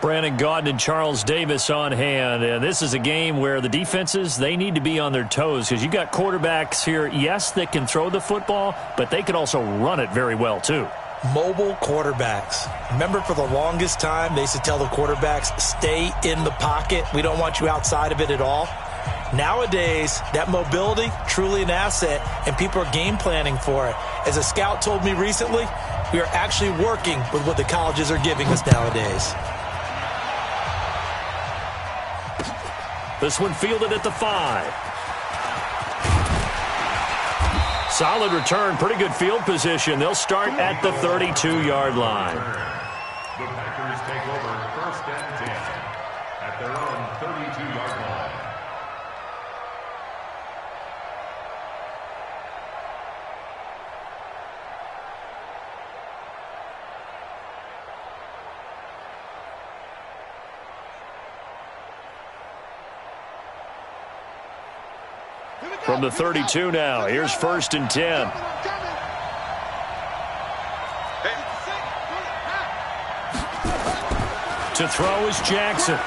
Brandon Gaudin and Charles Davis on hand. And this is a game where the defenses, they need to be on their toes because you got quarterbacks here, yes, that can throw the football, but they can also run it very well too. Mobile quarterbacks. Remember, for the longest time, they used to tell the quarterbacks, stay in the pocket. We don't want you outside of it at all. Nowadays, that mobility, truly an asset, and people are game planning for it. As a scout told me recently, we are actually working with what the colleges are giving us nowadays. This one fielded at the 5. Solid return, pretty good field position. They'll start at the 32-yard line. The Packers take over 1st and 10 at their own 32-yard line. From the 32 now, here's 1st and 10. To throw is Jackson.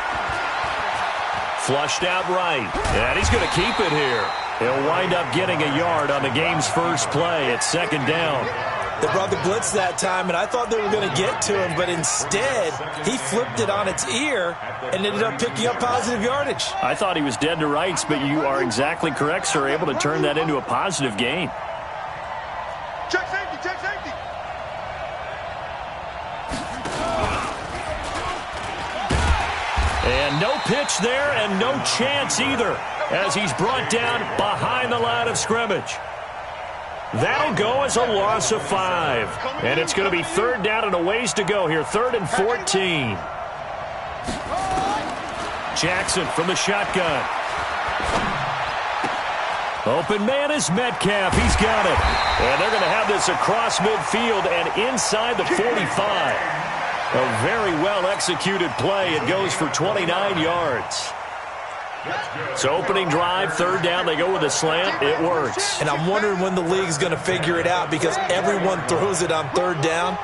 Flushed out right, and he's going to keep it here. He'll wind up getting a yard on the game's first play at 2nd down. They brought the blitz that time, and I thought they were going to get to him, but instead, he flipped it on its ear and ended up picking up positive yardage. I thought he was dead to rights, but you are exactly correct, sir, able to turn that into a positive gain. Check safety, check safety. And no pitch there and no chance either as he's brought down behind the line of scrimmage. That'll go as a loss of 5. And it's going to be 3rd down and a ways to go here. 3rd and 14. Jackson from the shotgun. Open man is Metcalf. He's got it. And they're going to have this across midfield and inside the 45. A very well-executed play. It goes for 29 yards. So opening drive, 3rd down, they go with a slant. It works. And I'm wondering when the league's going to figure it out because everyone throws it on 3rd down.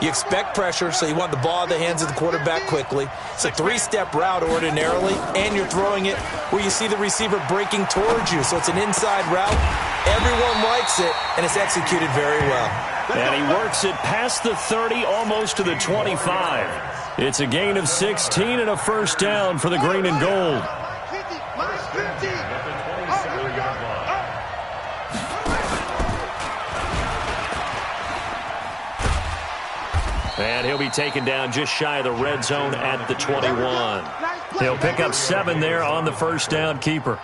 You expect pressure, so you want the ball in the hands of the quarterback quickly. It's a 3-step route ordinarily, and you're throwing it where you see the receiver breaking towards you. So it's an inside route. Everyone likes it, and it's executed very well. And he works it past the 30, almost to the 25. It's a gain of 16 and a 1st down for the green and gold. And he'll be taken down just shy of the red zone at the 21. He'll pick up 7 there on the 1st down keeper.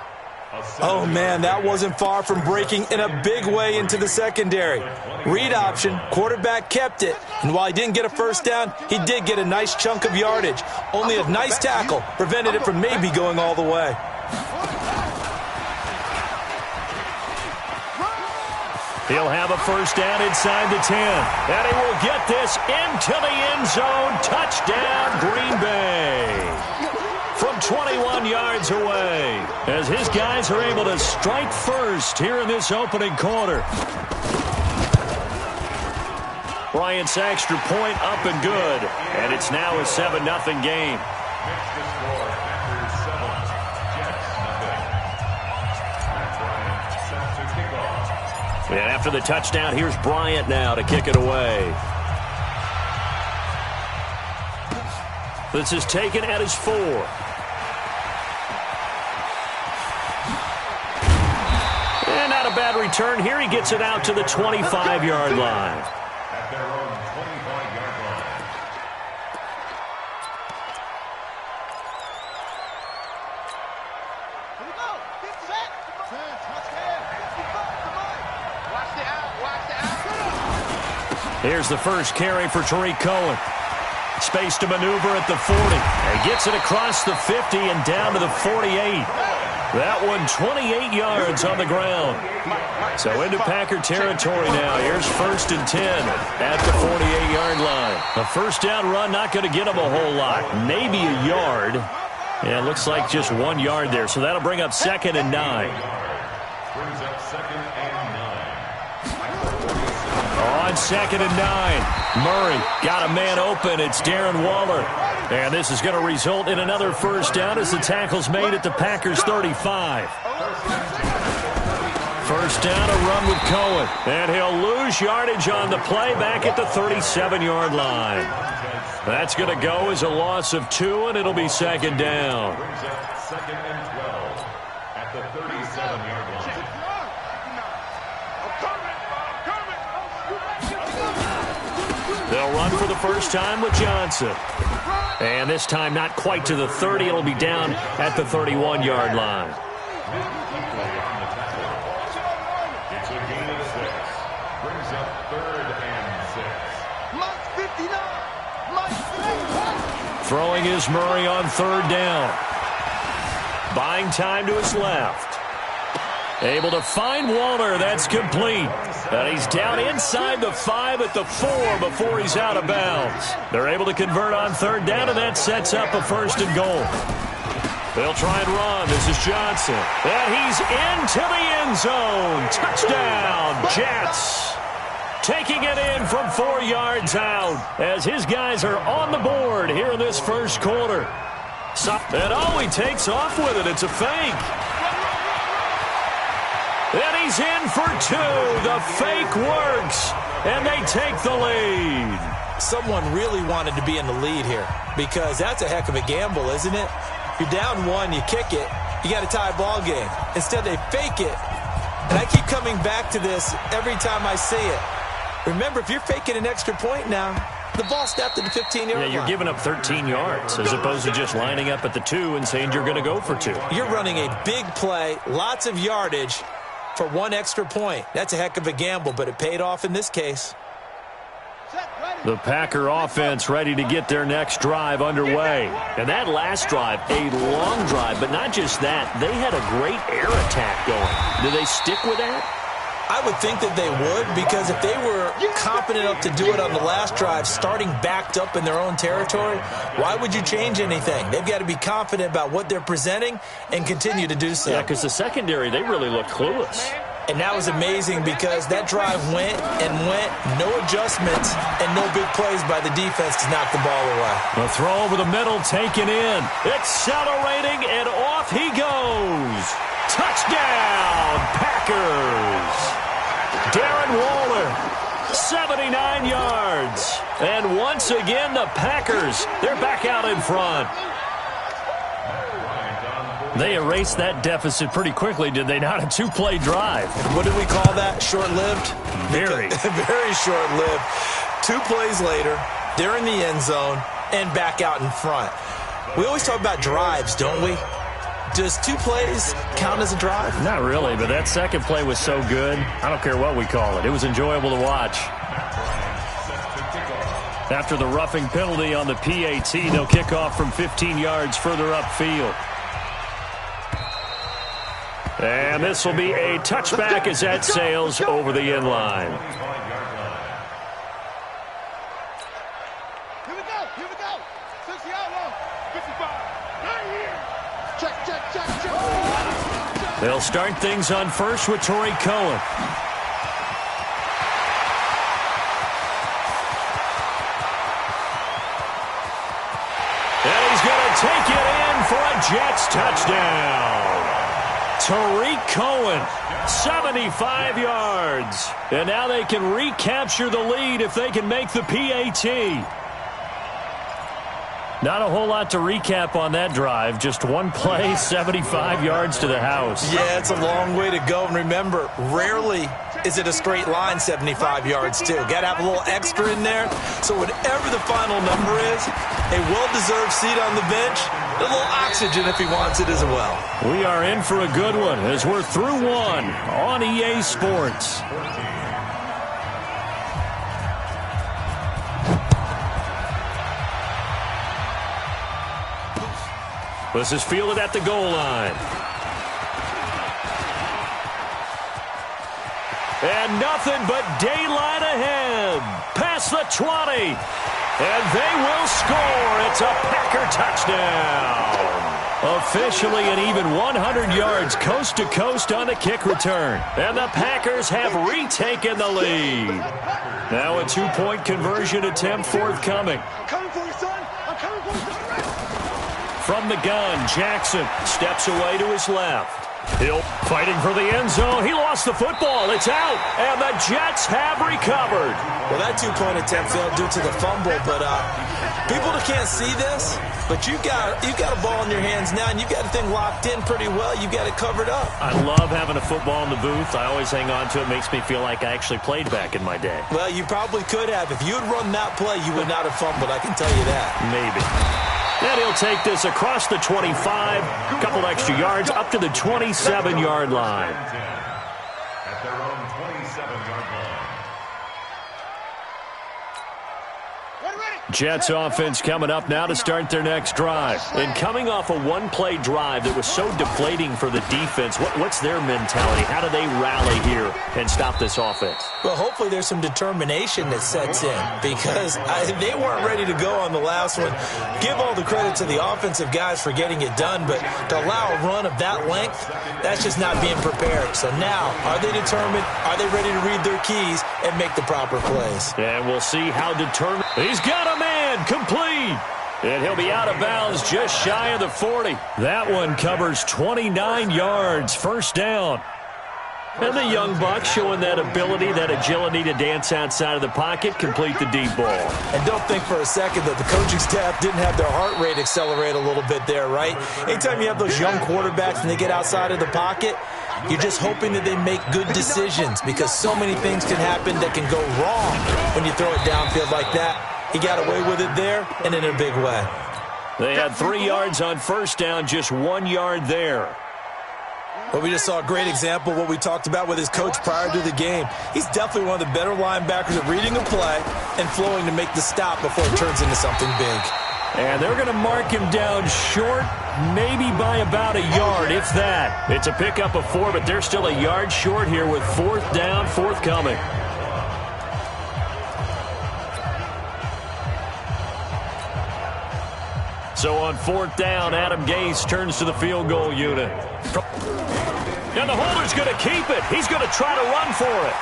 Oh, man, that wasn't far from breaking in a big way into the secondary. Read option, quarterback kept it, and while he didn't get a 1st down, he did get a nice chunk of yardage. Only a nice tackle prevented it from maybe going all the way. He'll have a 1st down inside the 10. And he will get this into the end zone. Touchdown, Green Bay. From 21 yards away, as his guys are able to strike first here in this opening quarter. Bryant's extra point up and good. And it's now a 7-0 game. And after the touchdown, here's Bryant now to kick it away. This is taken at his 4. And not a bad return here. He gets it out to the 25-yard line. At their own 25-yard line. Here we go. Get set. Watch the out. Watch the out. Here's the first carry for Tariq Cohen. Space to maneuver at the 40. He gets it across the 50 and down to the 48. That one 28 yards on the ground. So into Packer territory now. Here's 1st and 10 at the 48-yard line. A 1st down run not going to get him a whole lot. Maybe a yard. Yeah, it looks like just 1 yard there. So that'll bring up 2nd and 9. Brings up 2nd and 9. On 2nd and 9. Murray got a man open. It's Darren Waller. And this is going to result in another first down as the tackle's made at the Packers' 35. First down, a run with Cohen. And he'll lose yardage on the play back at the 37-yard line. That's going to go as a loss of 2, and it'll be second down. Second and 12 at the 37-yard line. They'll run for the first time with Johnson. And this time not quite to the 30. It'll be down at the 31-yard line. It's a gain of 6. Brings up 3rd and 6. Throwing is Murray on 3rd down. Buying time to his left. Able to find Walter. That's complete. And he's down inside the 5 at the 4 before he's out of bounds. They're able to convert on 3rd down, and that sets up a 1st and goal. They'll try and run. This is Johnson. And he's into the end zone. Touchdown, Jets. Taking it in from 4 yards out as his guys are on the board here in this first quarter. And oh, he takes off with it. It's a fake. And he's in for 2. The fake works. And they take the lead. Someone really wanted to be in the lead here because that's a heck of a gamble, isn't it? You're down 1, you kick it, you got a tie ball game. Instead, they fake it. And I keep coming back to this every time I see it. Remember, if you're faking an extra point now, the ball snapped at the 15-yard line. Yeah, you're giving up 13 yards as opposed to just lining up at the 2 and saying you're going to go for 2. You're running a big play, lots of yardage for 1 extra point. That's a heck of a gamble, but it paid off in this case. The Packer offense ready to get their next drive underway. And that last drive, a long drive, but not just that. They had a great air attack going. Do they stick with that? I would think that they would, because if they were confident enough to do it on the last drive, starting backed up in their own territory, why would you change anything? They've got to be confident about what they're presenting and continue to do so. Yeah, because the secondary, they really look clueless. And that was amazing because that drive went and went, no adjustments, and no big plays by the defense to knock the ball away. The throw over the middle taken in. Accelerating, and off he goes. Touchdown, Packers. Darren Waller, 79 yards. And once again, the Packers, they're back out in front. They erased that deficit pretty quickly, did they not? A 2-play drive. What did we call that? Short-lived? Very. Very short-lived. 2 plays later, they're in the end zone and back out in front. We always talk about drives, don't we? Does 2 plays count as a drive? Not really, but that second play was so good. I don't care what we call it. It was enjoyable to watch. After the roughing penalty on the PAT, they'll kick off from 15 yards further upfield. And this will be a touchback as that sails over the end line. Here we go. 60-yard line. 55. Right here. Check. They'll start things on first with Torrey Cohen. And he's going to take it in for a Jets touchdown. Tariq Cohen, 75 yards. And now they can recapture the lead if they can make the PAT. Not a whole lot to recap on that drive. Just 1 play, 75 yards to the house. Yeah, it's a long way to go. And remember, rarely is it a straight line 75 yards, too. Got to have a little extra in there. So whatever the final number is, a well-deserved seat on the bench, a little oxygen if he wants it as well. We are in for a good one as we're through 1 on EA Sports. This is fielded at the goal line. And nothing but daylight ahead. Past the 20. And they will score. It's a Packer touchdown. Officially an even 100 yards coast to coast on the kick return. And the Packers have retaken the lead. Now a 2-point conversion attempt forthcoming. I'm coming for you, son. I'm From the gun, Jackson steps away to his left. Hill fighting for the end zone. He lost the football. It's out, and the Jets have recovered. Well, that two-point attempt failed due to the fumble, but people that can't see this, but you've got a ball in your hands now, and you've got the thing locked in pretty well. You've got it covered up. I love having a football in the booth. I always hang on to it. Makes me feel like I actually played back in my day. Well, you probably could have. If you had run that play, you would not have fumbled. I can tell you that. Maybe. And he'll take this across the 25, a couple extra yards, up to the 27-yard line. At their own 27-yard line. Jets offense coming up now to start their next drive. And coming off a one-play drive that was so deflating for the defense, what's their mentality? How do they rally here and stop this offense? Well, hopefully there's some determination that sets in because they weren't ready to go on the last one. Give all the credit to the offensive guys for getting it done, but to allow a run of that length, that's just not being prepared. So now, are they determined? Are they ready to read their keys and make the proper plays? And we'll see how determined. He's got a man complete. And he'll be out of bounds just shy of the 40. That one covers 29 yards, first down. And the young buck showing that ability, that agility to dance outside of the pocket, complete the deep ball. And don't think for a second that the coaching staff didn't have their heart rate accelerate a little bit there, right? Anytime you have those young quarterbacks and they get outside of the pocket, you're just hoping that they make good decisions because so many things can happen that can go wrong when you throw it downfield like that. He got away with it there and in a big way. They had 3 yards on first down, just 1 yard there. Well, we just saw a great example of what we talked about with his coach prior to the game. He's definitely one of the better linebackers at reading a play and flowing to make the stop before it turns into something big. And they're going to mark him down short, maybe by about a yard, if that. It's a pickup of 4, but they're still a yard short here with fourth down forthcoming. So on fourth down, Adam Gase turns to the field goal unit. And the holder's going to keep it. He's going to try to run for it.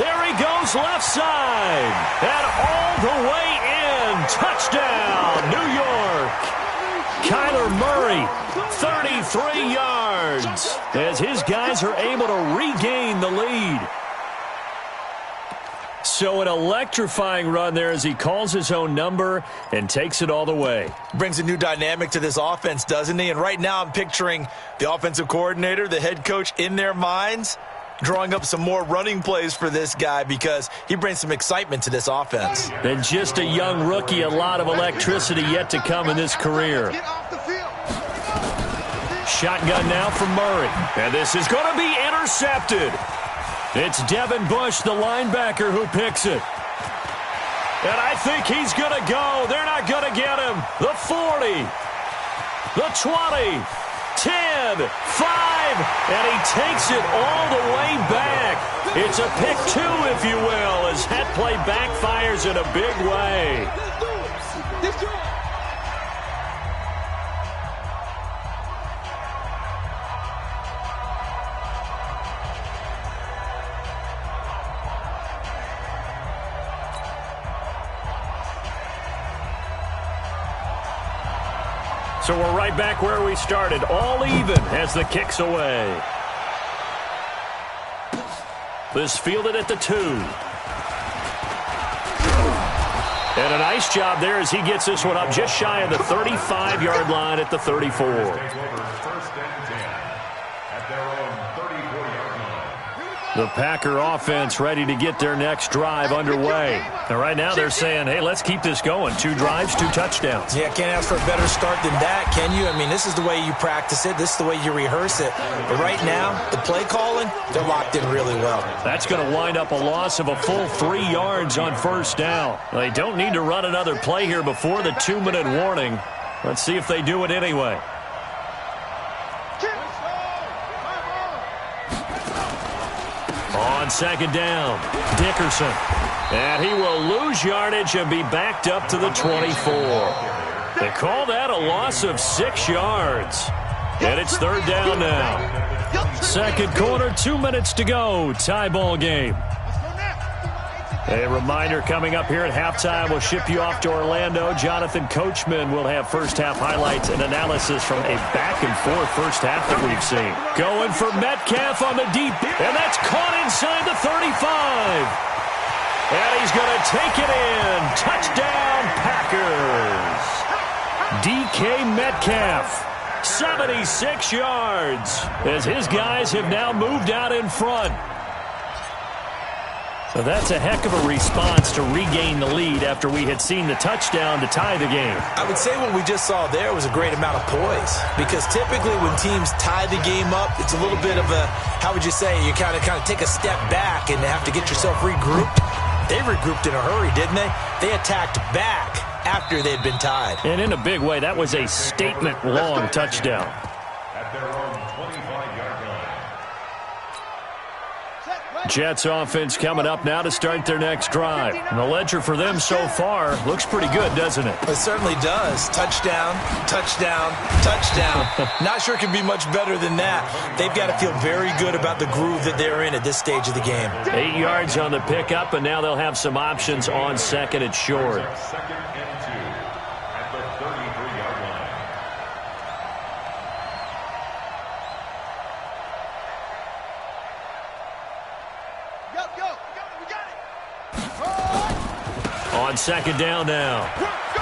There he goes left side. And all the way in. Touchdown, New York. Kyler Murray, 33 yards. As his guys are able to regain the lead. So an electrifying run there as he calls his own number and takes it all the way. Brings a new dynamic to this offense, doesn't he? And right now I'm picturing the offensive coordinator, the head coach in their minds, drawing up some more running plays for this guy because he brings some excitement to this offense. And just a young rookie, a lot of electricity yet to come in this career. Shotgun now from Murray. And this is going to be intercepted. It's Devin Bush, the linebacker, who picks it. And I think he's going to go. They're not going to get him. The 40, the 20, 10, 5, and he takes it all the way back. It's a pick 2, if you will, as that play backfires in a big way. So we're right back where we started, all even as the kick's away. This fielded at the 2. And a nice job there as he gets this one up just shy of the 35-yard line at the 34. The Packer offense ready to get their next drive underway. And right now they're saying, hey, let's keep this going. 2 drives, 2 touchdowns. Yeah, can't ask for a better start than that, can you? I mean, this is the way you practice it. This is the way you rehearse it. But right now, the play calling, they're locked in really well. That's going to wind up a loss of a full 3 yards on first down. They don't need to run another play here before the 2-minute warning. Let's see if they do it anyway. On second down, Dickerson. And he will lose yardage and be backed up to the 24. They call that a loss of 6 yards. And it's third down now. Second quarter, 2 minutes to go. Tie ball game. A reminder coming up here at halftime, we'll ship you off to Orlando. Jonathan Coachman will have first-half highlights and analysis from a back-and-forth first half that we've seen. Going for Metcalf on the deep, and that's caught inside the 35. And he's going to take it in. Touchdown, Packers. DK Metcalf, 76 yards, as his guys have now moved out in front. So that's a heck of a response to regain the lead after we had seen the touchdown to tie the game. I would say what we just saw there was a great amount of poise, because typically when teams tie the game up, it's a little bit of a, how would you say, you kind of take a step back and have to get yourself regrouped. They regrouped in a hurry, didn't they? They attacked back after they'd been tied. And in a big way, that was a statement-long touchdown. At their own 25-yard line. Jets offense coming up now to start their next drive. And the ledger for them so far looks pretty good, doesn't it? It certainly does. Touchdown, touchdown, touchdown. Not sure it can be much better than that. They've got to feel very good about the groove that they're in at this stage of the game. 8 yards on the pickup, and now they'll have some options on second and short. Second and 2 at the 33-yard line. On second down now,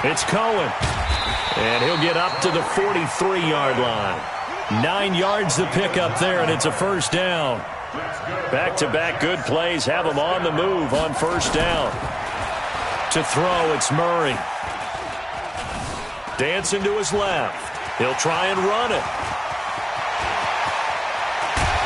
it's Cohen. And he'll get up to the 43-yard line. 9 yards to pick up there, and it's a first down. Back-to-back good plays have him on the move on first down. To throw, it's Murray. Dancing to his left. He'll try and run it.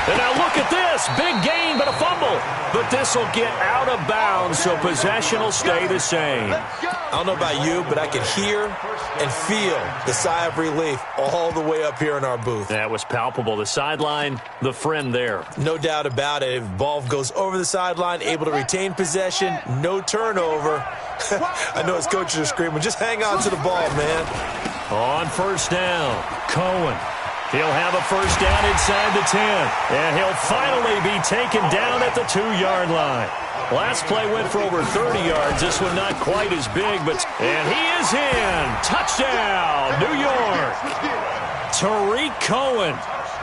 And now look at this. Big gain, but a fumble. But this will get out of bounds, so possession will stay the same. I don't know about you, but I could hear and feel the sigh of relief all the way up here in our booth. That was palpable. The sideline, the friend there. No doubt about it. If the ball goes over the sideline, able to retain possession, no turnover. I know his coaches are screaming, just hang on to the ball, man. On first down, Cohen. He'll have a first down inside the 10. And he'll finally be taken down at the 2-yard line. Last play went for over 30 yards. This one not quite as big, but... And he is in. Touchdown, New York. Tariq Cohen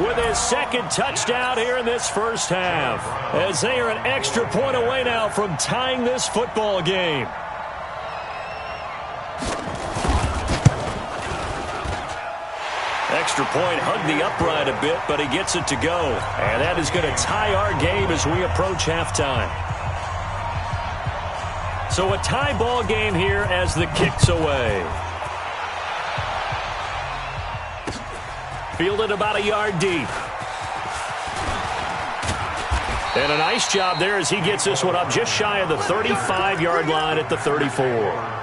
with his second touchdown here in this first half, as they are an extra point away now from tying this football game. Extra point hugged the upright a bit, but he gets it to go. And that is going to tie our game as we approach halftime. So a tie ball game here as the kick's away. Fielded about a yard deep. And a nice job there as he gets this one up just shy of the 35-yard line at the 34.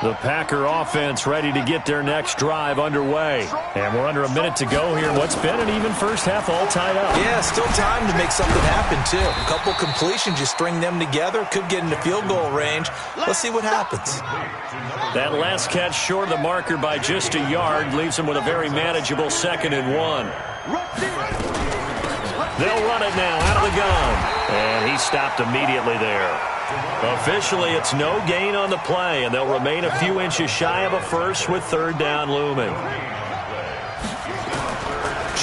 The Packer offense ready to get their next drive underway. And we're under a minute to go here. What's been an even first half all tied up. Yeah, still time to make something happen, too. A couple completions, you string them together, could get into field goal range. Let's see what happens. That last catch short of the marker by just a yard leaves him with a very manageable 2nd and 1. They'll run it now out of the gun. And he stopped immediately there. Officially, it's no gain on the play, and they'll remain a few inches shy of a first with third down looming.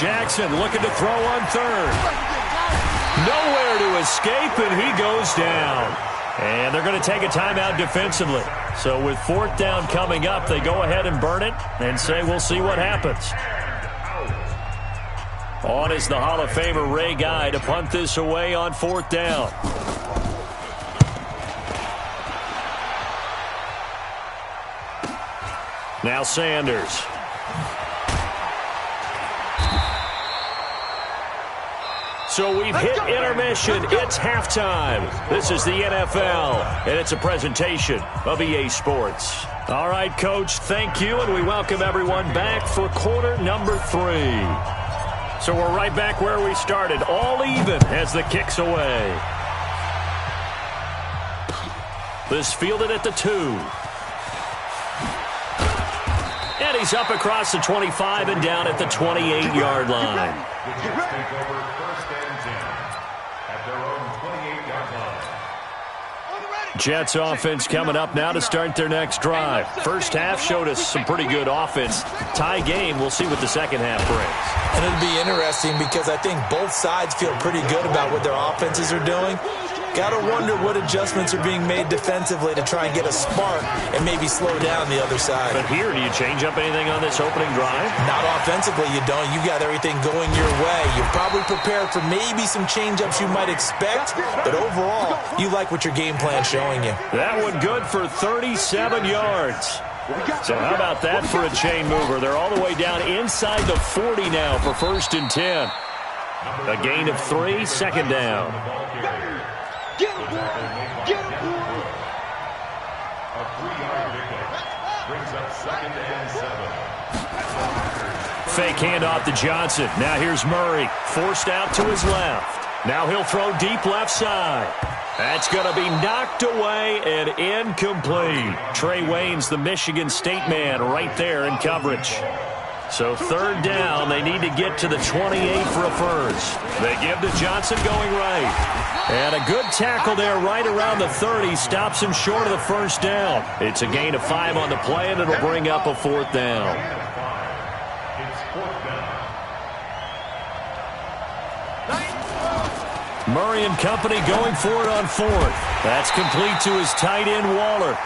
Jackson looking to throw on third. Nowhere to escape, and he goes down. And they're going to take a timeout defensively. So with fourth down coming up, they go ahead and burn it and say we'll see what happens. On is the Hall of Famer Ray Guy to punt this away on fourth down. Now Sanders. So we've hit intermission. It's halftime. This is the NFL, and it's a presentation of EA Sports. All right, Coach, thank you, and we welcome everyone back for quarter number 3. So we're right back where we started, all even as the kick's away. This fielded at the 2. And he's up across the 25 and down at the 28-yard line. The Jets take over 1st and 10 at their own 28-yard line. Jets offense coming up now to start their next drive. First half showed us some pretty good offense. Tie game, we'll see what the second half brings. And it'll be interesting because I think both sides feel pretty good about what their offenses are doing. Got to wonder what adjustments are being made defensively to try and get a spark and maybe slow down the other side. But here, do you change up anything on this opening drive? Not offensively, you don't. You got everything going your way. You're probably prepared for maybe some change-ups you might expect, but overall, you like what your game plan's showing you. That one good for 37 yards. So how about that for a chain mover? They're all the way down inside the 40 now for 1st and 10. A gain of 3, second down. Get him, boy. Get him, boy. A 3-yard pickup brings up 2nd and 7. Fake handoff to Johnson. Now here's Murray. Forced out to his left. Now he'll throw deep left side. That's going to be knocked away and incomplete. Trey Wayne's the Michigan State man right there in coverage. So 3rd down, they need to get to the 28 for a first. They give to Johnson going right. And a good tackle there right around the 30. Stops him short of the 1st down. It's a gain of 5 on the play, and it'll bring up a 4th down. It's 4th down. Murray and company going for it on 4th. That's complete to his tight end, Waller.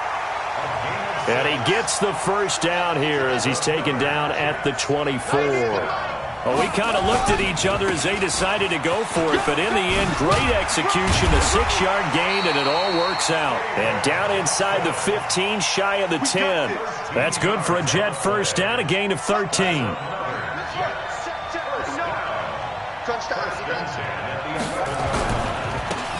And he gets the 1st down here as he's taken down at the 24. Well, we kind of looked at each other as they decided to go for it, but in the end, great execution, a 6-yard gain, and it all works out. And down inside the 15, shy of the 10. That's good for a Jet 1st down, a gain of 13.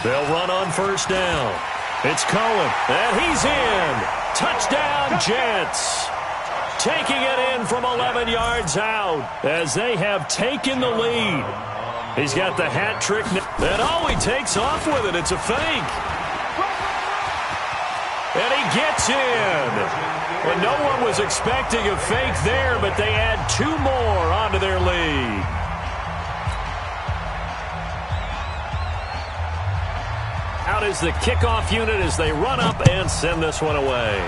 They'll run on 1st down. It's Cohen, and he's in. Touchdown, Jets. Taking it in from 11 yards out as they have taken the lead. He's got the hat trick. And he takes off with it. It's a fake. And he gets in. And no one was expecting a fake there, but they add 2 more onto their lead. Out is the kickoff unit as they run up and send this one away.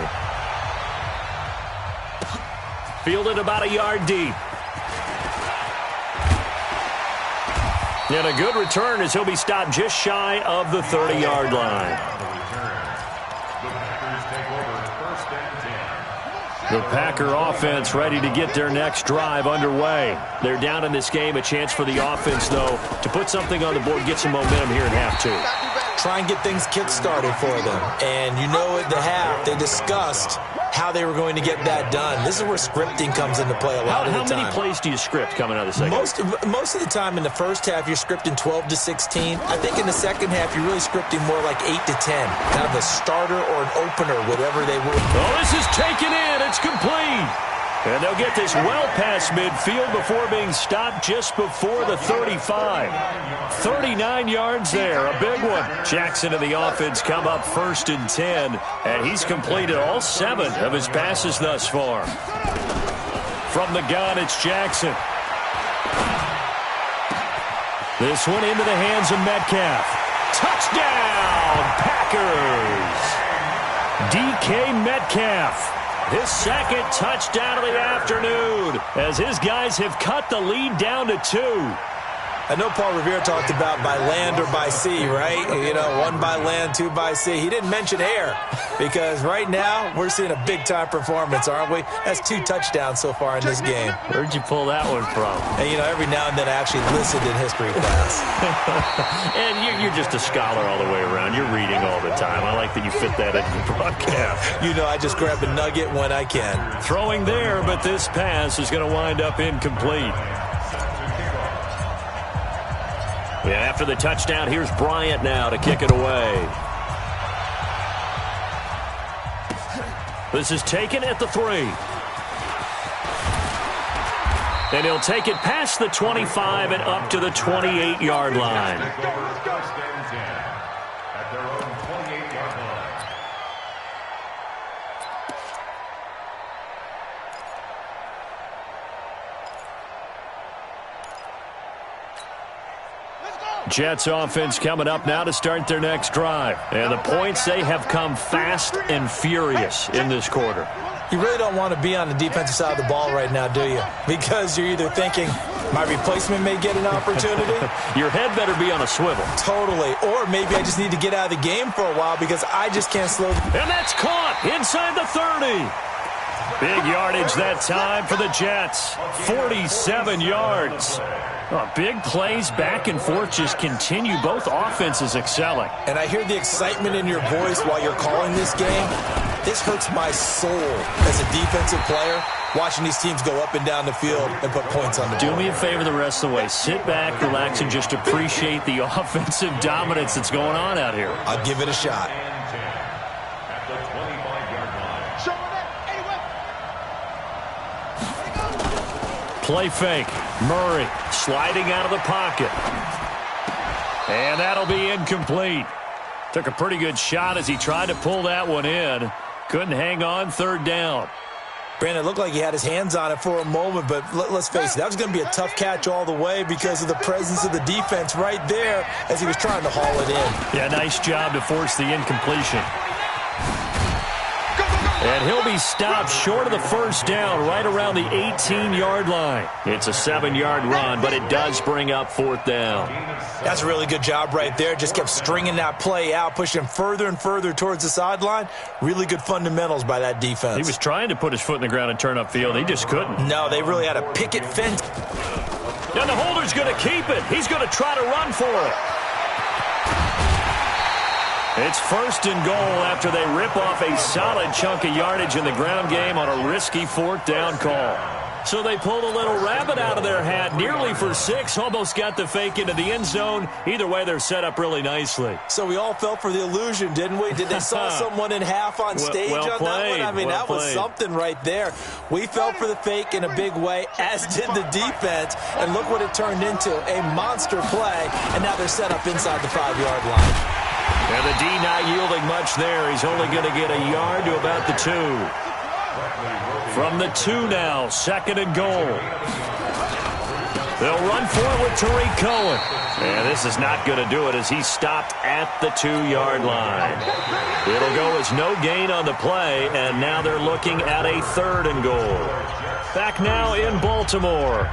Fielded about a yard deep. And a good return as he'll be stopped just shy of the 30-yard line. The Packer offense ready to get their next drive underway. They're down in this game. A chance for the offense, though, to put something on the board, get some momentum here in half 2. Try and get things kick-started for them. And you know at the half, they discussed how they were going to get that done. This is where scripting comes into play a lot of the time. How many plays do you script coming out of the second? Most of the time in the first half, you're scripting 12 to 16. I think in the second half, you're really scripting more like 8 to 10. Kind of a starter or an opener, whatever they would. Oh, this is taken in. It's complete. And they'll get this well past midfield before being stopped just before the 35. 39 yards there, a big one. Jackson and the offense come up 1st and 10, and he's completed all 7 of his passes thus far. From the gun, it's Jackson. This one into the hands of Metcalf. Touchdown, Packers! DK Metcalf. His 2nd touchdown of the afternoon as his guys have cut the lead down to 2. I know Paul Revere talked about by land or by sea, right? You know, 1 by land, 2 by sea. He didn't mention air because right now we're seeing a big-time performance, aren't we? That's 2 touchdowns so far in this game. Where'd you pull that one from? And, you know, every now and then I actually listened in history class. And you're just a scholar all the way around. You're reading all the time. I like that you fit that into the broadcast. You know, I just grab a nugget when I can. Throwing there, but this pass is going to wind up incomplete. Yeah, after the touchdown, here's Bryant now to kick it away. This is taken at the 3. And he'll take it past the 25 and up to the 28-yard line. Jets offense coming up now to start their next drive. And the points, they have come fast and furious in this quarter. You really don't want to be on the defensive side of the ball right now, do you? Because you're either thinking, my replacement may get an opportunity. Your head better be on a swivel. Totally. Or maybe I just need to get out of the game for a while because I just can't slow. And that's caught inside the 30. Big yardage that time for the Jets. 47 yards. Oh, big plays back and forth just continue. Both offenses excelling. And I hear the excitement in your voice while you're calling this game. This hurts my soul as a defensive player, watching these teams go up and down the field and put points on the board. Do me a favor the rest of the way. Sit back, relax, and just appreciate the offensive dominance that's going on out here. I'll give it a shot. Play fake. Murray sliding out of the pocket. And that'll be incomplete. Took a pretty good shot as he tried to pull that one in. Couldn't hang on, third down. Brandon, it looked like he had his hands on it for a moment, but let's face it, that was going to be a tough catch all the way because of the presence of the defense right there as he was trying to haul it in. Yeah, nice job to force the incompletion. And he'll be stopped short of the first down right around the 18-yard line. It's a 7-yard run, but it does bring up fourth down. That's a really good job right there. Just kept stringing that play out, pushing him further and further towards the sideline. Really good fundamentals by that defense. He was trying to put his foot in the ground and turn upfield. He just couldn't. No, they really had a picket fence. And the holder's going to keep it. He's going to try to run for it. It's first and goal after they rip off a solid chunk of yardage in the ground game on a risky fourth down call. So they pulled a little rabbit out of their hat, nearly for 6, almost got the fake into the end zone. Either way, they're set up really nicely. So we all fell for the illusion, didn't we? Did they saw someone in half on stage on that one? I mean, that was something right there. We fell for the fake in a big way, as did the defense. And look what it turned into, a monster play. And now they're set up inside the 5-yard line. And the D not yielding much there. He's only going to get a yard to about the 2. From the 2 now, second and goal. They'll run for it with Tariq Cohen. And this is not going to do it as he's stopped at the 2-yard line. It'll go as no gain on the play, and now they're looking at a third and goal. Back now in Baltimore.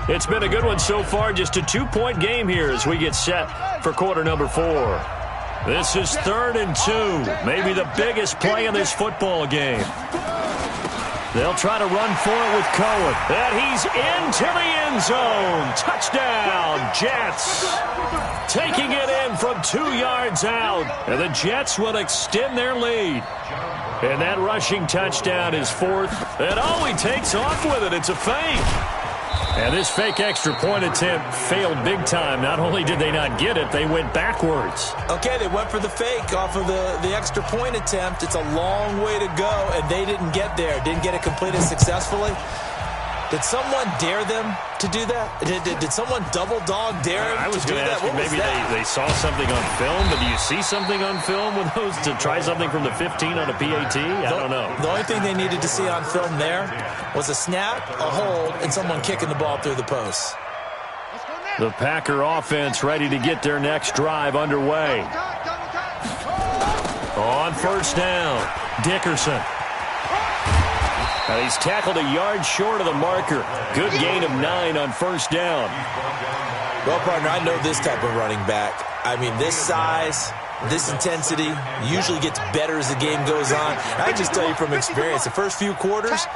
It's been a good one so far, just a 2-point game here as we get set for quarter number 4. This is third and 2, maybe the biggest play in this football game. They'll try to run for it with Cohen. And he's into the end zone. Touchdown, Jets. Taking it in from 2 yards out. And the Jets will extend their lead. And that rushing touchdown is 4th. And he takes off with it. It's a fake. And this fake extra point attempt failed big time. Not only did they not get it, they went backwards. Okay, they went for the fake off of the extra point attempt. It's a long way to go, and they didn't get there. Didn't get it completed successfully. Did someone dare them to do that? Did someone double dog dare them I was to do going to that? ask you, maybe they saw something on film, but do you see something on film with those to try something from the 15 on a PAT? I don't know. The only thing they needed to see on film there was a snap, a hold, and someone kicking the ball through the posts. The Packer offense ready to get their next drive underway. On first down, Dickerson. Now he's tackled a yard short of the marker. Good gain of 9 on first down. Well, partner, I know this type of running back. I mean, this size, this intensity usually gets better as the game goes on. I just tell you from experience, the first few quarters,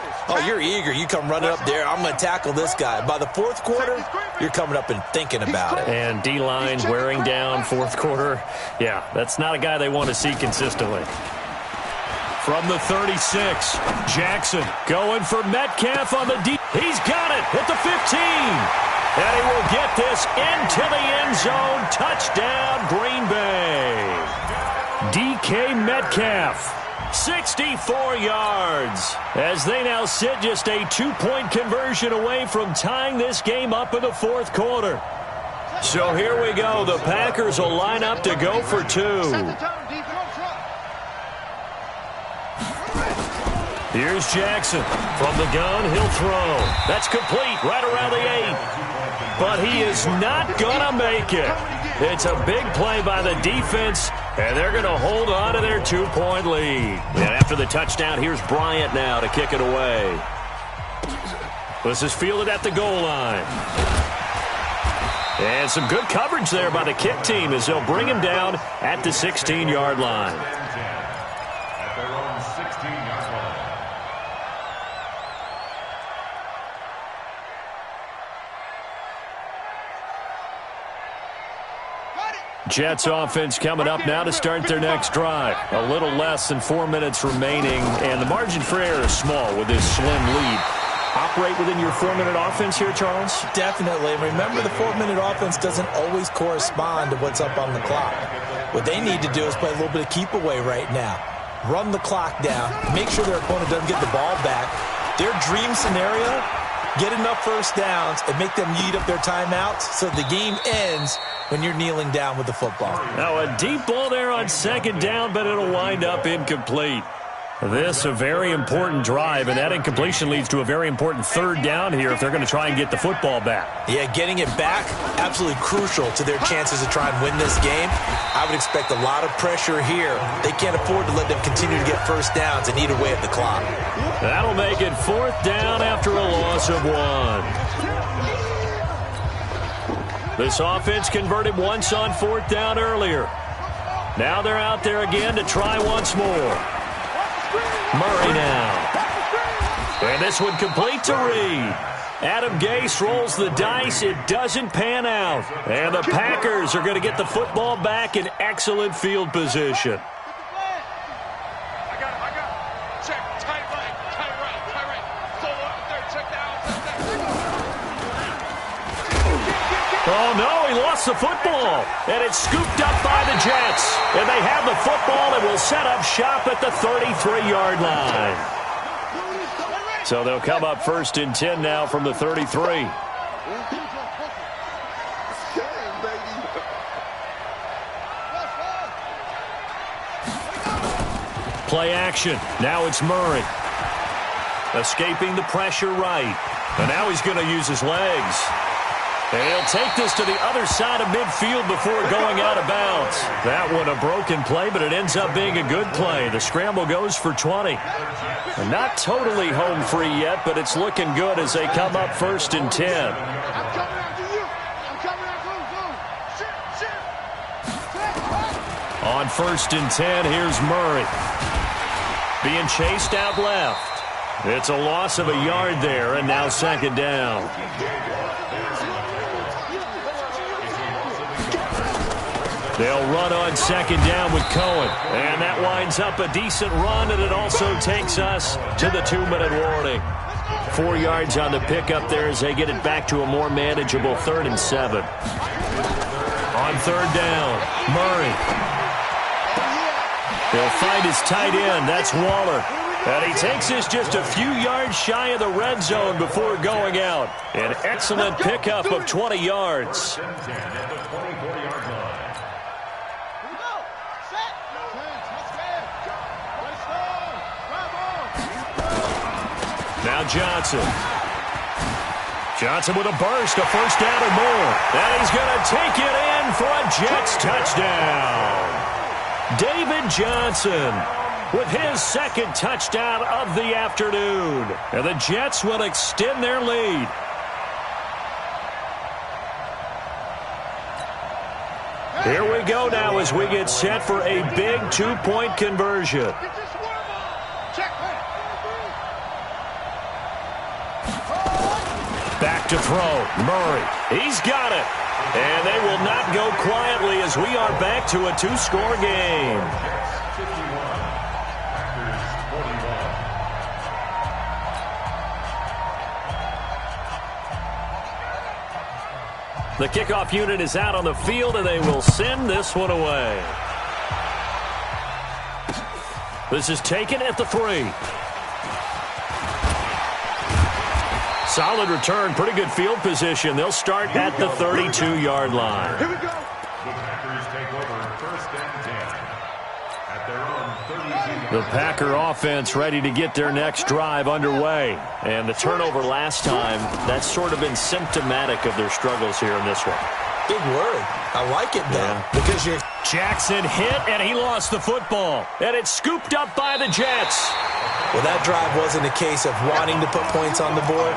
you're eager. You come running up there, I'm going to tackle this guy. By the 4th quarter, you're coming up and thinking about it. And D-line wearing down 4th quarter. Yeah, that's not a guy they want to see consistently. From the 36, Jackson going for Metcalf on the D. He's got it at the 15. And he will get this into the end zone. Touchdown, Green Bay. DK Metcalf, 64 yards. As they now sit just a 2-point conversion away from tying this game up in the 4th quarter. So here we go. The Packers will line up to go for 2. Here's Jackson. From the gun, he'll throw. That's complete right around the 8. but he is not going to make it. It's a big play by the defense, and they're going to hold on to their 2-point lead. And after the touchdown, here's Bryant now to kick it away. This is fielded at the goal line. And some good coverage there by the kick team as they'll bring him down at the 16-yard line. At their own 16-yard line. Jets offense coming up now to start their next drive. A little less than 4 minutes remaining, and the margin for error is small with this slim lead. Operate within your 4-minute offense here, Charles? Definitely. Remember, the 4-minute offense doesn't always correspond to what's up on the clock. What they need to do is play a little bit of keep away right now. Run the clock down. Make sure their opponent doesn't get the ball back. Their dream scenario, get enough first downs and make them eat up their timeouts so the game ends when you're kneeling down with the football. Now a deep ball there on second down, but it'll wind up incomplete. This a very important drive, and that incompletion leads to a very important third down here if they're going to try and get the football back. Yeah, getting it back, absolutely crucial to their chances to try and win this game. I would expect a lot of pressure here. They can't afford to let them continue to get first downs and eat away at the clock. That'll make it 4th down after a loss of 1. This offense converted once on 4th down earlier. Now they're out there again to try once more. Murray now. And this one complete to Reed. Adam Gase rolls the dice. It doesn't pan out. And the Packers are going to get the football back in excellent field position. I got it. Check. Tight right. Solo out there. Check down. Oh, no, he lost the football. And it's scooped up by the Jets. And they have the football and will set up shop at the 33-yard line. So they'll come up 1st and 10 now from the 33. Play action. Now it's Murray. Escaping the pressure right. And now he's going to use his legs. And he'll take this to the other side of midfield before going out of bounds. That one a broken play, but it ends up being a good play. The scramble goes for 20. And not totally home free yet, but it's looking good as they come up 1st and 10. I'm coming after you. On 1st and 10, here's Murray. Being chased out left. It's a loss of a yard there, and now 2nd down. They'll run on 2nd down with Cohen. And that winds up a decent run, and it also takes us to the 2-minute warning. 4 yards on the pickup there as they get it back to a more manageable 3rd and 7. On 3rd down, Murray. He'll find his tight end. That's Waller. And he takes this just a few yards shy of the red zone before going out. An excellent pickup of 20 yards. Now Johnson. Johnson with a burst, a 1st down or more. And he's going to take it in for a Jets touchdown. David Johnson with his 2nd touchdown of the afternoon. And the Jets will extend their lead. Here we go now as we get set for a big 2-point conversion. Back to throw. Murray. He's got it. And they will not go quietly as we are back to a 2-score game. The kickoff unit is out on the field, and they will send this one away. This is taken at the 3. Solid return, pretty good field position. They'll start at the 32-yard line. Here we go. The Packers take over 1st and 10 at their own 32-yard The Packer offense ready to get their next drive underway. And the turnover last time, that's sort of been symptomatic of their struggles here in this one. Big word. I like it, though. Yeah. Because you're... Jackson hit, and he lost the football. And it's scooped up by the Jets. Well, that drive wasn't a case of wanting to put points on the board.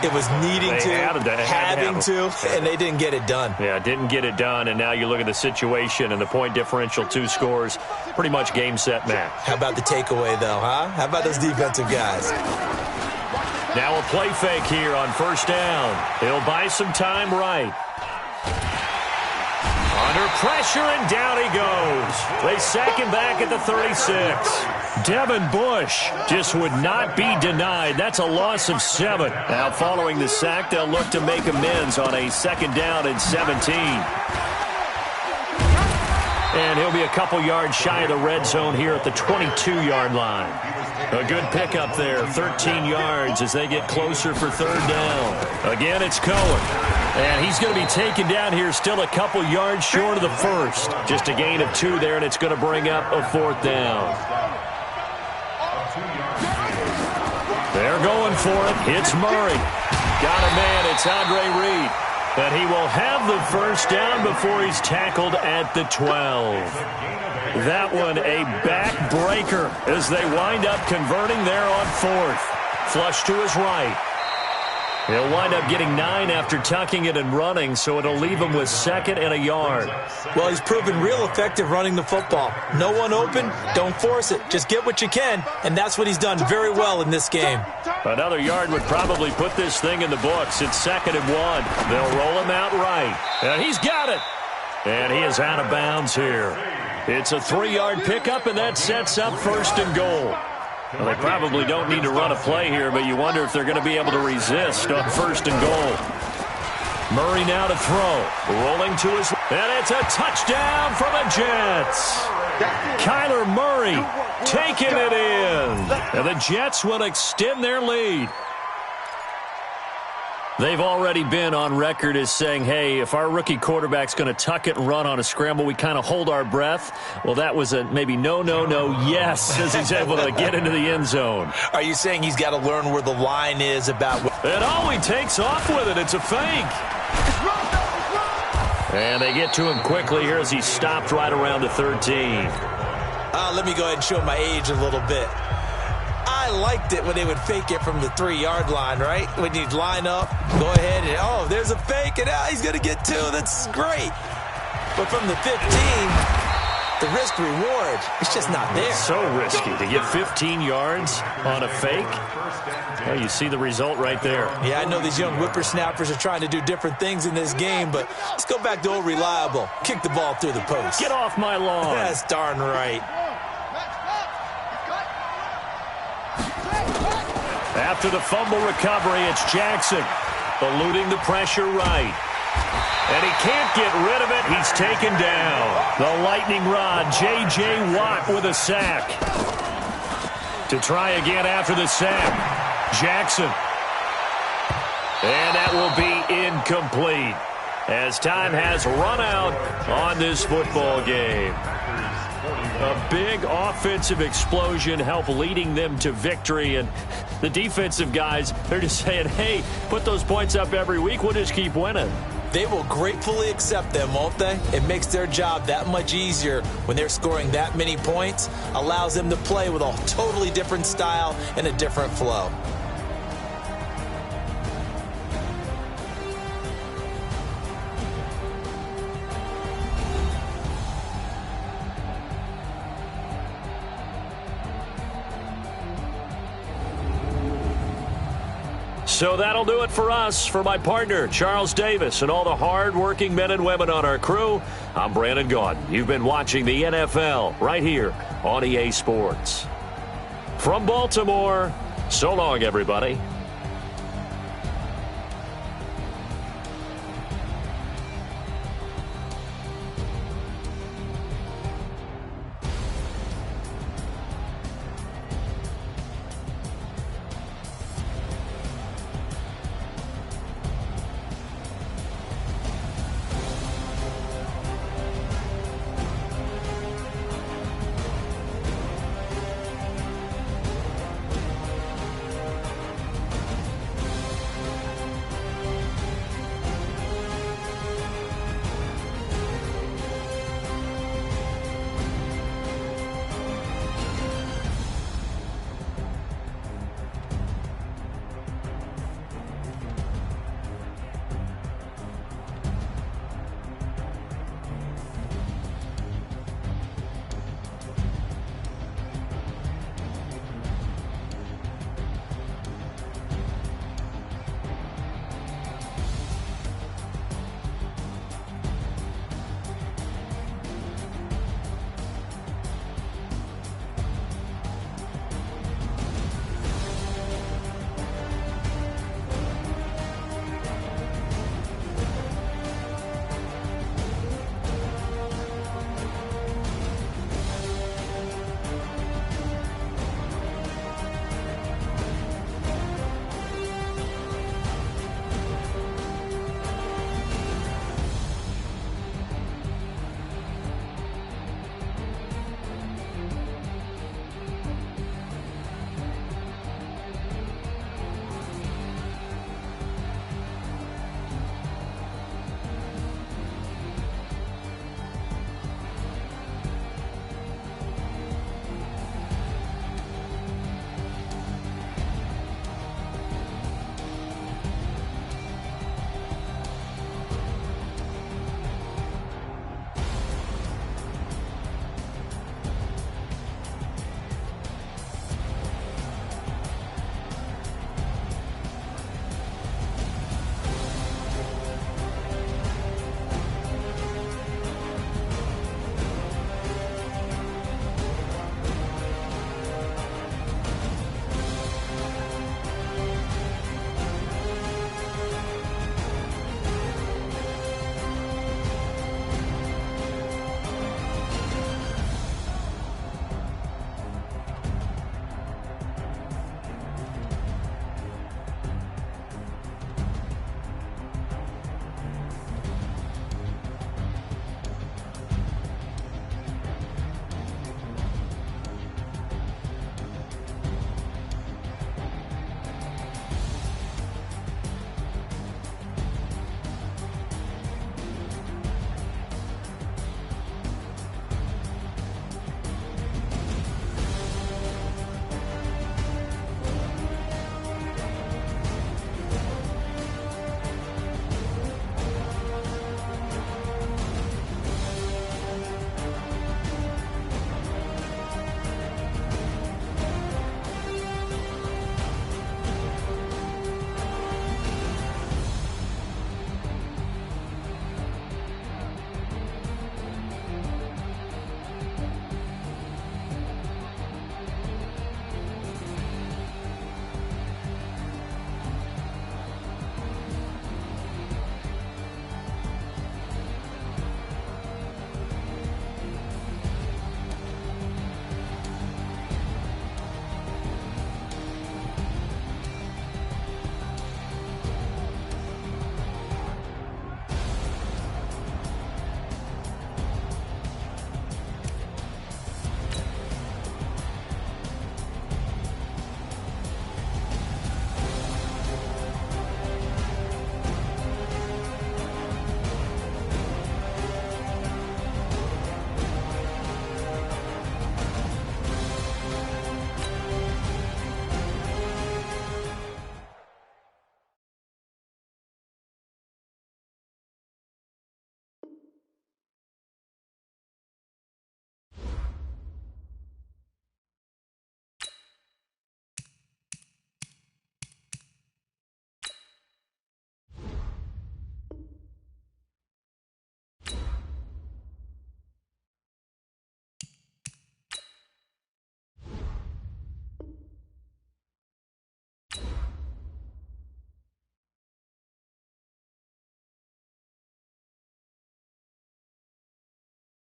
It was needing having to, and they didn't get it done. Yeah, didn't get it done, and now you look at the situation and the point differential, 2 scores, pretty much game, set, match. How about the takeaway, though, huh? How about those defensive guys? Now a play fake here on first down. He'll buy some time right. Under pressure, and down he goes. They sack him back at the 36. Devin Bush just would not be denied. That's a loss of 7. Now, following the sack, they'll look to make amends on a second down and 17. And he'll be a couple yards shy of the red zone here at the 22-yard line. A good pickup there, 13 yards as they get closer for third down. Again, it's Cohen. And he's going to be taken down here still a couple yards short of the first. Just a gain of 2 there, and it's going to bring up a 4th down. They're going for it. It's Murray. Got a man. It's Andre Reed. And he will have the first down before he's tackled at the 12. That one a backbreaker as they wind up converting there on 4th. Flush to his right. He'll wind up getting 9 after tucking it and running, so it'll leave him with 2nd and a yard. Well, he's proven real effective running the football. No one open, don't force it. Just get what you can, and that's what he's done very well in this game. Another yard would probably put this thing in the books. It's 2nd and 1. They'll roll him out right. And he's got it. And he is out of bounds here. It's a 3-yard pickup, and that sets up 1st and goal. Well, they probably don't need to run a play here, but you wonder if they're going to be able to resist on 1st and goal. Murray now to throw. Rolling to his... And it's a touchdown for the Jets. Kyler Murray taking it in. And the Jets will extend their lead. They've already been on record as saying, hey, if our rookie quarterback's going to tuck it and run on a scramble, we kind of hold our breath. Well, that was a maybe no, yes, as he's able to get into the end zone. Are you saying he's got to learn where the line is about... And oh, he takes off with it. It's a fake. And they get to him quickly here as he stopped right around the 13. Let me go ahead and show my age a little bit. I liked it when they would fake it from the 3-yard line, right? When you'd line up, go ahead and, oh, there's a fake, and he's going to get 2. That's great. But from the 15, the risk-reward, it's just not there. So risky to get 15 yards on a fake. Well, you see the result right there. Yeah, I know these young whippersnappers are trying to do different things in this game, but let's go back to old reliable. Kick the ball through the post. Get off my lawn. That's darn right. After the fumble recovery, it's Jackson eluding the pressure right. And he can't get rid of it. He's taken down. The lightning rod, J.J. Watt with a sack. To try again after the sack, Jackson. And that will be incomplete as time has run out on this football game. A big offensive explosion helped leading them to victory, and the defensive guys, they're just saying, hey, put those points up every week, we'll just keep winning. They will gratefully accept them, won't they? It makes their job that much easier when they're scoring that many points, allows them to play with a totally different style and a different flow. So that'll do it for us. For my partner, Charles Davis, and all the hard-working men and women on our crew, I'm Brandon Gaudin. You've been watching the NFL right here on EA Sports. From Baltimore, so long, everybody.